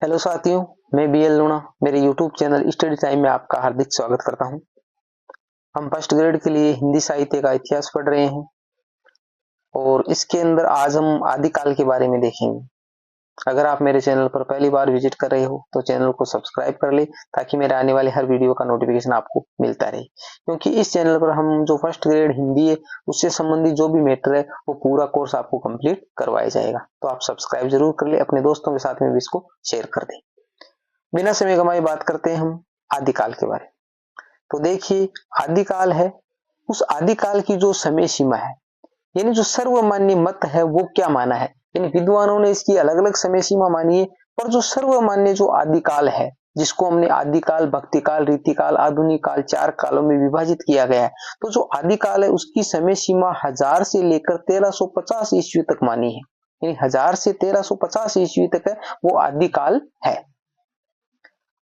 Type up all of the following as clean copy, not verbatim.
Hello साथियों, मैं BL लूणा मेरे यूट्यूब चैनल स्टडी टाइम में आपका हार्दिक स्वागत करता हूं। हम फर्स्ट ग्रेड के लिए हिंदी साहित्य का इतिहास पढ़ रहे हैं और इसके अंदर आज हम आदिकाल के बारे में देखेंगे। अगर आप मेरे चैनल पर पहली बार विजिट कर रहे हो तो चैनल को सब्सक्राइब कर ले ताकि मेरे आने वाले हर वीडियो का नोटिफिकेशन आपको मिलता रहे, क्योंकि इस चैनल पर हम जो फर्स्ट ग्रेड हिंदी है उससे संबंधित जो भी मैटर है वो पूरा कोर्स आपको कंप्लीट करवाया जाएगा। तो आप सब्सक्राइब जरूर कर ले, अपने दोस्तों के साथ में भी इसको शेयर कर दें। बिना समय गंवाए बात करते हैं हम आदिकाल के बारे में। तो देखिए, आदिकाल है उस आदिकाल की जो समय सीमा है, यानी जो सर्वमान्य मत है वो क्या माना है, यानी विद्वानों ने इसकी अलग अलग समय सीमा मानी है। पर जो सर्वमान्य जो आदिकाल है, जिसको हमने आदिकाल, भक्तिकाल, रीतिकाल, आधुनिक काल, 4 कालों में विभाजित किया गया है, तो जो आदिकाल है उसकी समय सीमा 1000 से लेकर 1350 ईस्वी तक मानी है। यानी 1000 से 1350 ईस्वी तक है वो आदिकाल है।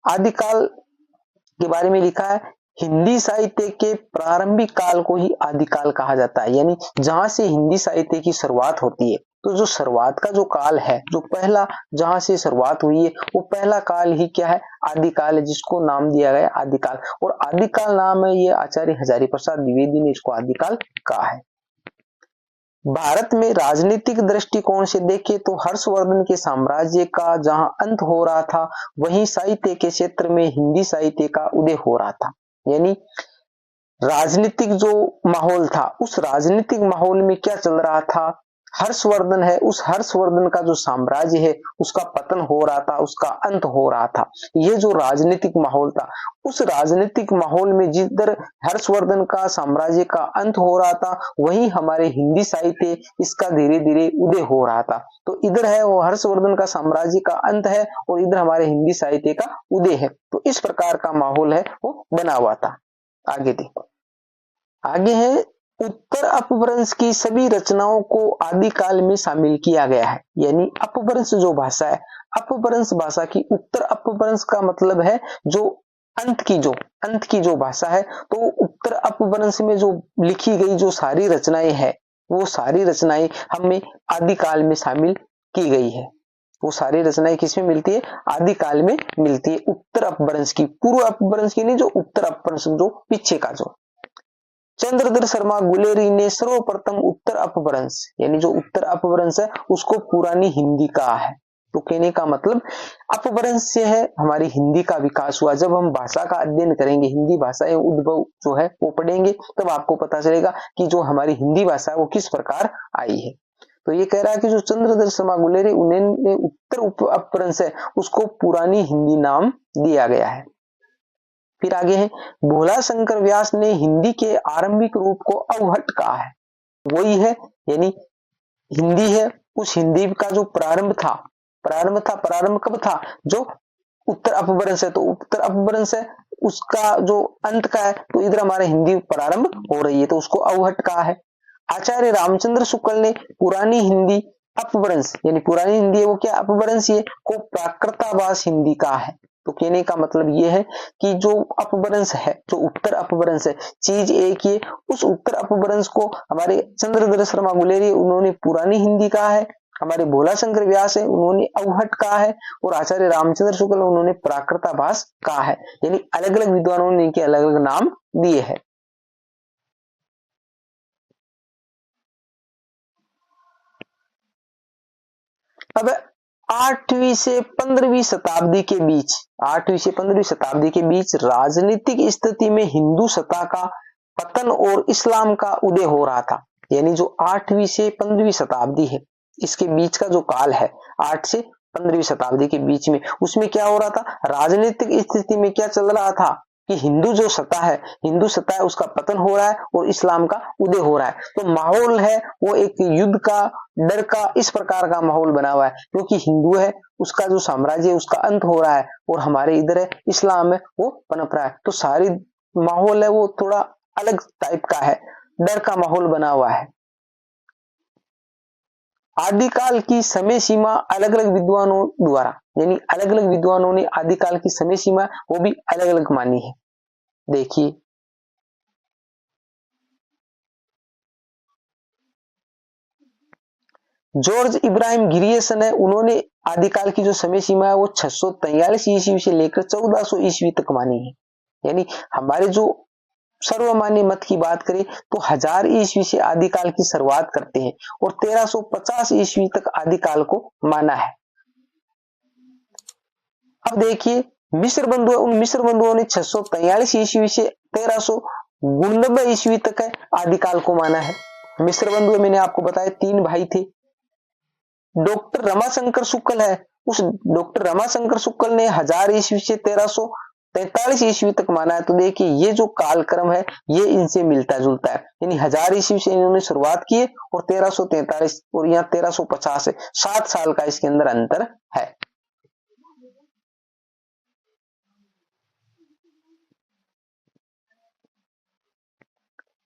आदिकाल के बारे में लिखा है, हिंदी साहित्य के प्रारंभिक काल को ही आदिकाल कहा जाता है, यानी जहां से हिंदी साहित्य की शुरुआत होती है। तो जो शुरुआत का जो काल है, जो पहला जहां से शुरुआत हुई है वो पहला काल ही क्या है, आदिकाल है, जिसको नाम दिया गया आदिकाल। और आदिकाल नाम है ये आचार्य हजारी प्रसाद द्विवेदी ने इसको आदिकाल कहा है। भारत में राजनीतिक दृष्टिकोण से देखें तो हर्षवर्धन के साम्राज्य का जहां अंत हो रहा था, वहीं साहित्य के क्षेत्र में हिंदी साहित्य का उदय हो रहा था। यानी राजनीतिक जो माहौल था, उस राजनीतिक माहौल में क्या चल रहा था, हर्षवर्धन है, उस हर्षवर्धन का जो साम्राज्य है उसका पतन हो रहा था, उसका अंत हो रहा था। ये जो राजनीतिक माहौल था, उस राजनीतिक माहौल में जिधर हर्षवर्धन का साम्राज्य का अंत हो रहा था, वहीं हमारे हिंदी साहित्य इसका धीरे धीरे उदय हो रहा था। तो इधर है वो हर्षवर्धन का साम्राज्य का अंत है और इधर हमारे हिंदी साहित्य का उदय है। तो इस प्रकार का माहौल है वो बना हुआ था। आगे देखो, आगे है, उत्तर अपभ्रंश की सभी रचनाओं को आदिकाल में शामिल किया गया है। यानी अपभ्रंश जो भाषा है, अपभ्रंश भाषा की, उत्तर अपभ्रंश का मतलब है जो अंत की जो भाषा है। तो उत्तर अपभ्रंश में जो लिखी गई जो सारी रचनाएं है, वो सारी रचनाएं हमें आदिकाल में शामिल की गई है। वो सारी रचनाएं किसमें मिलती है, आदिकाल में मिलती है। उत्तर अपभ्रंश की, पूर्व अपभ्रंश की नहीं, जो उत्तर अपभ्रंश जो पीछे का जो। चंद्रधर शर्मा गुलेरी ने सर्वप्रथम उत्तर अपभ्रंश, यानी जो उत्तर अपभ्रंश है उसको पुरानी हिंदी कहा है। तो कहने का मतलब अपभ्रंश से है हमारी हिंदी का विकास हुआ। जब हम भाषा का अध्ययन करेंगे, हिंदी भाषा एवं उद्भव जो है वो पढ़ेंगे, तब आपको पता चलेगा कि जो हमारी हिंदी भाषा है वो किस प्रकार आई है। तो ये कह रहा है कि जो चंद्रधर शर्मा गुलेरी उन्होंने उत्तर अपभ्रंश है उसको पुरानी हिंदी नाम दिया गया है। फिर आगे है, भोला शंकर व्यास ने हिंदी के आरंभिक रूप को अवहट कहा है। वही है, यानी हिंदी है, उस हिंदी का जो प्रारंभ कब था, जो उत्तर अपभ्रंश है। तो उत्तर अपभ्रंश है उसका जो अंत का है, तो इधर हमारे हिंदी प्रारंभ हो रही है, तो उसको अवहट कहा है। आचार्य रामचंद्र शुक्ल ने पुरानी हिंदी अपभ्रंश, यानी पुरानी हिंदी है वो क्या, अपभ्रंश ये को प्राकृताभास हिंदी कहा है। तो कहने का मतलब ये है कि जो अपभ्रंश है, जो उत्तर अपभ्रंश है, चीज एक ही, उस उत्तर अपभ्रंश को हमारे चंद्रधर शर्मा गुलेरी उन्होंने पुरानी हिंदी कहा है, हमारे भोला शंकर व्यास है उन्होंने अवहट कहा है, और आचार्य रामचंद्र शुक्ल उन्होंने प्राकृताभास कहा है। यानी अलग अलग विद्वानों ने इनके अलग अलग नाम दिए हैं। अब 8वीं से 15वीं शताब्दी के बीच, 8वीं से 15वीं शताब्दी के बीच राजनीतिक स्थिति में हिंदू सत्ता का पतन और इस्लाम का उदय हो रहा था। यानी जो 8वीं से 15वीं शताब्दी है, इसके बीच का जो काल है, 8 से 15वीं शताब्दी के बीच में, उसमें क्या हो रहा था, राजनीतिक स्थिति में क्या चल रहा था कि हिंदू जो सत्ता है, हिंदू सत्ता है उसका पतन हो रहा है और इस्लाम का उदय हो रहा है। तो माहौल है वो एक युद्ध का, डर का, इस प्रकार का माहौल बना हुआ है, क्योंकि हिंदू है उसका जो साम्राज्य है उसका अंत हो रहा है और हमारे इधर है इस्लाम है वो पनप रहा है। तो सारी माहौल है वो थोड़ा अलग टाइप का है, डर का माहौल बना हुआ है। आदिकाल की समय सीमा अलग अलग विद्वानों द्वारा, यानी अलग अलग विद्वानों ने आदिकाल की समय सीमा वो भी अलग अलग मानी है। देखिए, जॉर्ज इब्राहिम गिरियसन है, उन्होंने आदिकाल की जो समय सीमा है वो 643 ईस्वी से लेकर 1400 ईस्वी तक मानी है। यानी हमारे जो सर्वमान्य मत की बात करें तो 1000 ईस्वी से आदिकाल की शुरुआत करते हैं और 1350 ईस्वी तक आदिकाल को माना है। अब देखिए मिस्र बंधु, उन मिस्र बंधुओं ने 643 ईस्वी से 1399 ईस्वी तक है आदिकाल को माना है। मिस्र बंधु मैंने आपको बताया 3 भाई थे। डॉक्टर रमाशंकर शुक्ल है, उस डॉक्टर रमाशंकर शुक्ल ने 1000 ईस्वी से 1343 ईस्वी तक माना है। तो देखिए ये जो कालक्रम है ये इनसे मिलता जुलता है, यानी 1000 ईस्वी से इन्होंने शुरुआत की है और 1343 और यहाँ 1350 है, 7 साल का इसके अंदर अंतर है।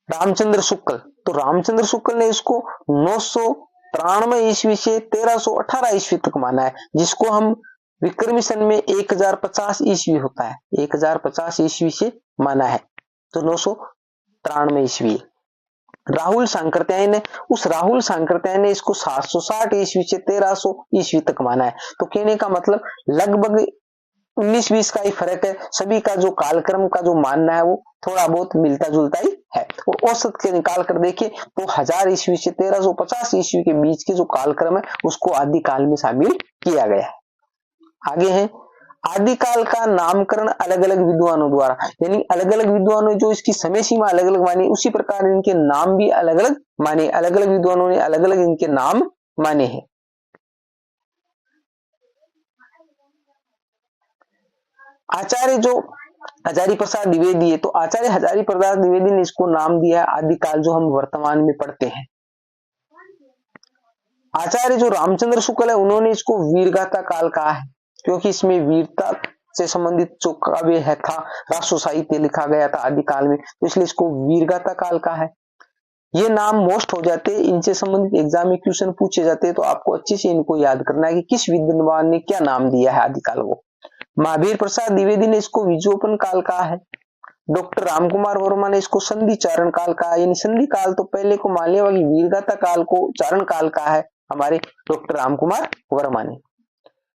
रामचंद्र शुक्ल, तो रामचंद्र शुक्ल ने इसको 993 ईस्वी से 1318 ईस्वी तक माना है, जिसको हम विक्रमी सन में 1050 ईस्वी होता है, 1050 ईस्वी से माना है, तो 993 ईस्वी। राहुल सांकृत्यायन ने, उस राहुल सांकृत्यायन ने इसको 760 ईस्वी से 1300 ईस्वी तक माना है। तो कहने का मतलब लगभग 19-20 का ही फर्क है, सभी का जो कालक्रम का जो मानना है वो थोड़ा बहुत मिलता जुलता ही है। और औसत के निकाल कर देखिए तो 1000 ईस्वी से 1350 ईस्वी के बीच के जो कालक्रम है उसको आदिकाल में शामिल किया गया है। आगे है आदिकाल का नामकरण अलग अलग विद्वानों द्वारा, यानी अलग अलग विद्वानों जो इसकी समय सीमा अलग अलग मानी, उसी प्रकार इनके नाम भी अलग अलग माने, अलग अलग विद्वानों ने अलग अलग इनके नाम माने हैं। आचार्य जो हजारी प्रसाद द्विवेदी है, तो आचार्य हजारी प्रसाद द्विवेदी ने इसको नाम दिया है आदिकाल, जो हम वर्तमान में पढ़ते हैं। आचार्य जो रामचंद्र शुक्ल है उन्होंने इसको वीरगाथा काल कहा है, क्योंकि इसमें वीरता से संबंधित जो काव्य है था, राष्ट्र साहित्य लिखा गया था आदिकाल में, तो इसलिए इसको वीरगाथा काल कहा है। ये नाम मोस्ट हो जाते हैं, इनसे संबंधित एग्जाम में क्वेश्चन पूछे जाते हैं, तो आपको अच्छे से इनको याद करना है कि किस विद्वान ने क्या नाम दिया है आदिकाल को। महावीर प्रसाद द्विवेदी ने इसको विजोपन काल कहा है। डॉक्टर रामकुमार वर्मा ने इसको संधि चारण काल कहा, यानी संधि काल तो पहले को मान लिया, बाकी वीरगाथा काल को चारण काल कहा है हमारे डॉक्टर रामकुमार वर्मा ने।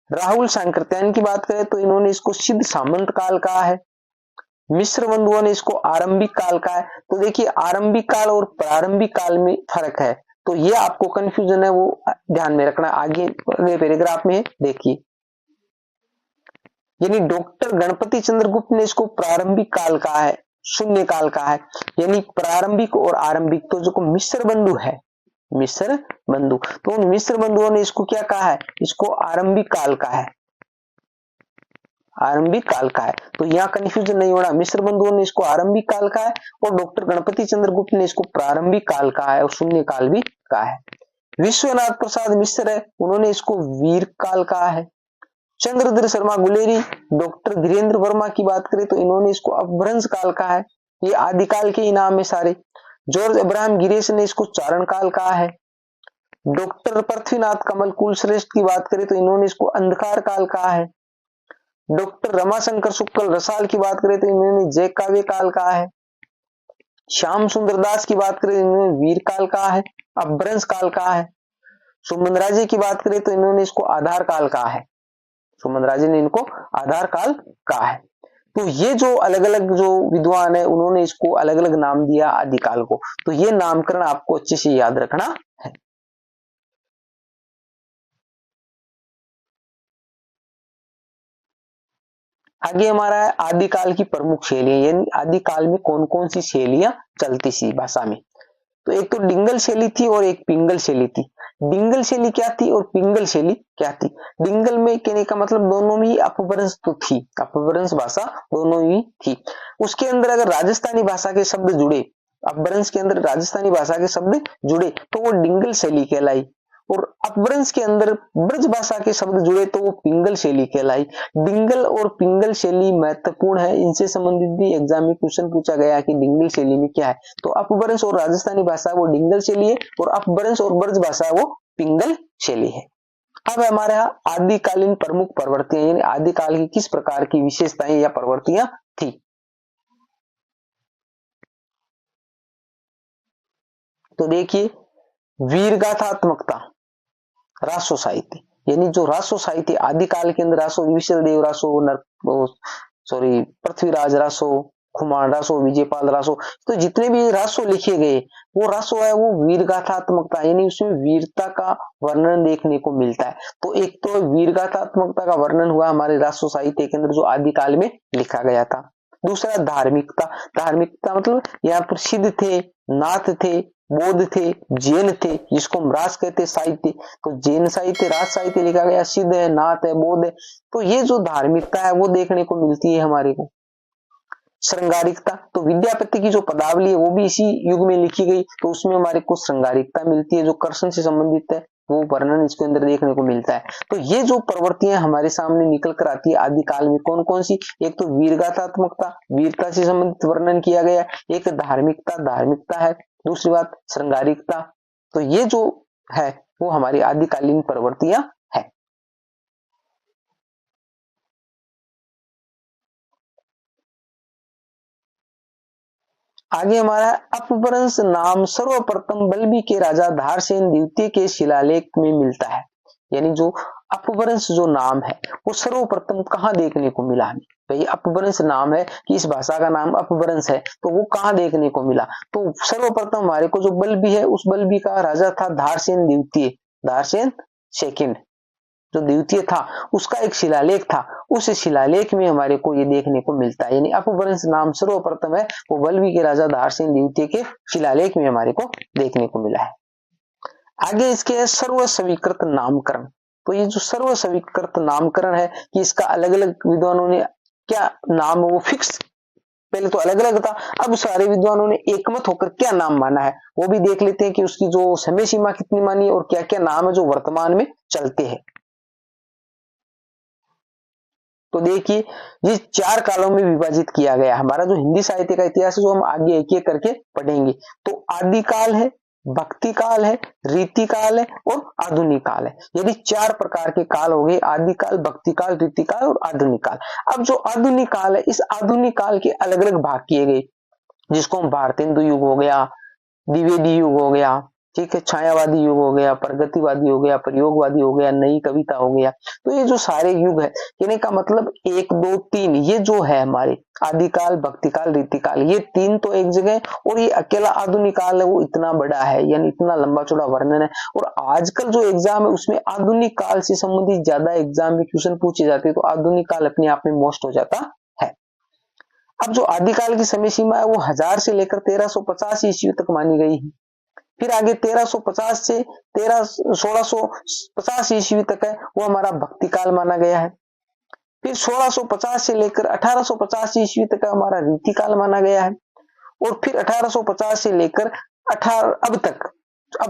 राहुल सांकृत्यायन की बात करें तो इन्होंने इसको सिद्ध सामंत काल कहा है। मिश्र बंधुओं ने इसको आरंभिक काल कहा है। तो देखिए आरंभिक काल और प्रारंभिक काल में फर्क है, तो ये आपको कंफ्यूजन है वो ध्यान में रखना। आगे पैराग्राफ में देखिए, यानी डॉक्टर गणपति चंद्र गुप्त ने इसको प्रारंभिक काल कहा है, शून्य काल कहा है, यानी प्रारंभिक और आरंभिक। तो जो मिश्र बंधु है, मिश्र बंधु, तो उन मिश्र बंधुओं ने इसको क्या कहा है, इसको आरंभिक काल का है, आरंभिक काल का है। तो यहाँ कंफ्यूजन नहीं होना, मिश्र बंधुओं ने इसको आरंभिक काल का है और डॉक्टर गणपति चंद्र गुप्त ने इसको प्रारंभिक काल का है और शून्य काल भी कहा है। विश्वनाथ प्रसाद मिश्र है, उन्होंने इसको वीर काल कहा है। चंद्रधर शर्मा गुलेरी, डॉक्टर धीरेन्द्र वर्मा की बात करें तो इन्होंने इसको अपभ्रंश काल कहा है। ये आदिकाल के इनाम में सारे। जॉर्ज अब्राहम गिरीश ने इसको चारण काल कहा है। डॉक्टर पृथ्वीनाथ कमल कुलश्रेष्ठ की बात करें तो इन्होंने इसको अंधकार काल कहा है। डॉक्टर रमाशंकर शुक्ल रसाल की बात करें तो इन्होंने जय काव्य काल कहा है। श्याम सुंदर दास की बात करें इन्होंने वीर काल कहा है, अपभ्रंश काल कहा है। सुमन राजे की बात करें तो इन्होंने इसको आधार काल कहा है, सुमन राजे ने इनको आधार काल कहा है। तो ये जो अलग अलग जो विद्वान है उन्होंने इसको अलग अलग नाम दिया आदिकाल को, तो ये नामकरण आपको अच्छे से याद रखना है। आगे हमारा है आदिकाल की प्रमुख शैलियां, यानी आदिकाल में कौन कौन सी शैलियां चलती थी भाषा में। तो एक तो डिंगल शैली थी और एक पिंगल शैली थी। डिंगल शैली क्या थी और पिंगल शैली क्या थी। डिंगल में कहने का मतलब दोनों में ही अपभ्रंश तो थी, अपभ्रंश भाषा दोनों ही थी। उसके अंदर अगर राजस्थानी भाषा के शब्द जुड़े, अपभ्रंश के अंदर राजस्थानी भाषा के शब्द जुड़े तो वो डिंगल शैली कहलाई, और अपभ्रंश के अंदर ब्रज भाषा के शब्द जुड़े तो वो पिंगल शैली कहलाई। डिंगल और पिंगल शैली महत्वपूर्ण है, इनसे संबंधित भी एग्जाम में क्वेश्चन पूछा गया कि डिंगल शैली में क्या है। तो अपभ्रंश और राजस्थानी भाषा वो डिंगल शैली है और अपभ्रंश और ब्रज भाषा वो पिंगल शैली है। अब हमारे यहाँ आदिकालीन प्रमुख प्रवृत्तियां, यानी आदिकाल की किस प्रकार की विशेषताएं या प्रवृत्तियां थी। तो देखिए वीरगाथात्मकता, राष्ट्र साहित्य, यानी जो रासो साहित्य आदिकाल के अंदर रासो विशल देव रासो पृथ्वीराज रासो, खुमान रासो, विजयपाल रासो, तो जितने भी रासो लिखे गए वो रासो है वो वीर गाथात्मकता यानी उसमें वीरता का वर्णन देखने को मिलता है। तो एक तो वीर गाथात्मकता का वर्णन हुआ हमारे रासो साहित्य के अंदर जो आदिकाल में लिखा गया था। दूसरा धार्मिकता, धार्मिकता मतलब यहाँ पर सिद्ध थे, नाथ थे, बौद्ध थे, जैन थे, जिसको हम रास कहते साहित्य, तो जैन साहित्य, रास साहित्य लिखा गया, सिद्ध है, नाथ है, बौद्ध है, तो ये जो धार्मिकता है वो देखने को मिलती है हमारे को। श्रृंगारिकता, तो विद्यापति की जो पदावली है वो भी इसी युग में लिखी गई, तो उसमें हमारे को श्रृंगारिकता मिलती है, जो कृष्ण से संबंधित है वो वर्णन इसके अंदर देखने को मिलता है। तो ये जो प्रवृत्तियां हमारे सामने निकल कर आती है आदिकाल में, कौन कौन सी, एक तो वीरगाथात्मकता, वीरता से संबंधित वर्णन किया गया, एक धार्मिकता, धार्मिकता है, दूसरी बात श्रृंगारिकता, तो ये जो है वो हमारी आदिकालीन प्रवृत्तियां है। आगे हमारा अपभ्रंश नाम सर्वप्रथम बल्बी के राजा धारसेन द्वितीय के शिलालेख में मिलता है। यानी जो अपभ्रंश जो नाम है वो सर्वप्रथम कहाँ देखने को मिला हमें, भाई अपभ्रंश नाम है कि इस भाषा का नाम अपभ्रंश है, तो वो कहाँ देखने को मिला, तो सर्वप्रथम हमारे को जो बल्बी है उस बल्बी का राजा था धारसेन द्वितीय, धारसेन सेकंड जो द्वितीय था उसका एक शिलालेख था, उस शिलालेख में हमारे को ये देखने को मिलता है। यानी अपभ्रंश नाम सर्वप्रथम है वो बल्बी के राजा धारसेन द्वितीय के शिलालेख में हमारे को देखने को मिला है। आगे इसके सर्व स्वीकृत नामकरण, तो ये जो सर्व स्वीकृत नामकरण है कि इसका अलग अलग विद्वानों ने क्या नाम वो फिक्स, पहले तो अलग अलग था, अब सारे विद्वानों ने एकमत होकर क्या नाम माना है वो भी देख लेते हैं कि उसकी जो समय सीमा कितनी मानी है और क्या क्या नाम है जो वर्तमान में चलते हैं। तो देखिए ये 4 कालों में विभाजित किया गया हमारा जो हिंदी साहित्य का इतिहास है जो हम आगे एक एक करके पढ़ेंगे। तो आदिकाल है, भक्ति काल है, रीति काल है और आधुनिक काल है। यदि 4 प्रकार के काल हो गए, आदिकाल, भक्ति काल, रीति काल और आधुनिक काल। अब जो आधुनिक काल है इस आधुनिक काल के अलग अलग भाग किए गए, जिसको हम भारतेंदु युग हो गया, द्विवेदी युग हो गया, ठीक है, छायावादी युग हो गया, प्रगतिवादी हो गया, प्रयोगवादी हो गया, नई कविता हो गया। तो ये जो सारे युग है कहने का मतलब 1 2 3 ये जो है हमारे आदिकाल, भक्तिकाल, रीतिकाल, ये 3 तो एक जगह, और ये अकेला आधुनिक काल है वो इतना बड़ा है, यानी इतना लंबा चौड़ा वर्णन है। और आजकल जो एग्जाम है उसमें आधुनिक काल से संबंधित ज्यादा एग्जाम में क्वेश्चन पूछे जाते हैं, तो आधुनिक काल अपने आप में मोस्ट हो जाता है। अब जो आदिकाल की समय सीमा है वो 1000 से लेकर 1350 ईस्वी तक मानी गई है। फिर आगे 1350 से 1650 ईस्वी तक है वो हमारा भक्ति काल माना गया है। फिर 1650 से लेकर 1850 ईस्वी तक हमारा रीति काल माना गया है। और फिर 1850 से लेकर 18 अब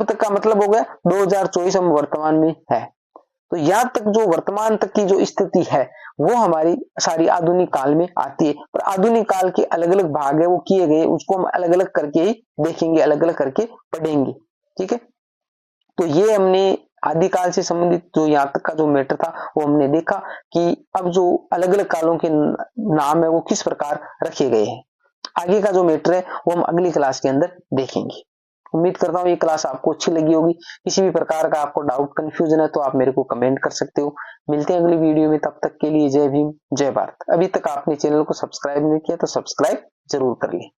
तक का मतलब हो गया 2024 हम वर्तमान में है। तो यहाँ तक जो वर्तमान तक की जो स्थिति है वो हमारी सारी आधुनिक काल में आती है। पर आधुनिक काल के अलग अलग भाग है वो किए गए, उसको हम अलग अलग करके ही देखेंगे, अलग अलग करके पढ़ेंगे, ठीक है। तो ये हमने आदिकाल से संबंधित जो यहाँ तक का जो मैटर था वो हमने देखा कि अब जो अलग अलग कालों के नाम है वो किस प्रकार रखे गए हैं। आगे का जो मैटर है वो हम अगली क्लास के अंदर देखेंगे। उम्मीद करता हूँ ये क्लास आपको अच्छी लगी होगी। किसी भी प्रकार का आपको डाउट, कंफ्यूजन है तो आप मेरे को कमेंट कर सकते हो। मिलते हैं अगली वीडियो में, तब तक के लिए जय भीम, जय भारत। अभी तक आपने चैनल को सब्सक्राइब नहीं किया तो सब्सक्राइब जरूर कर लें।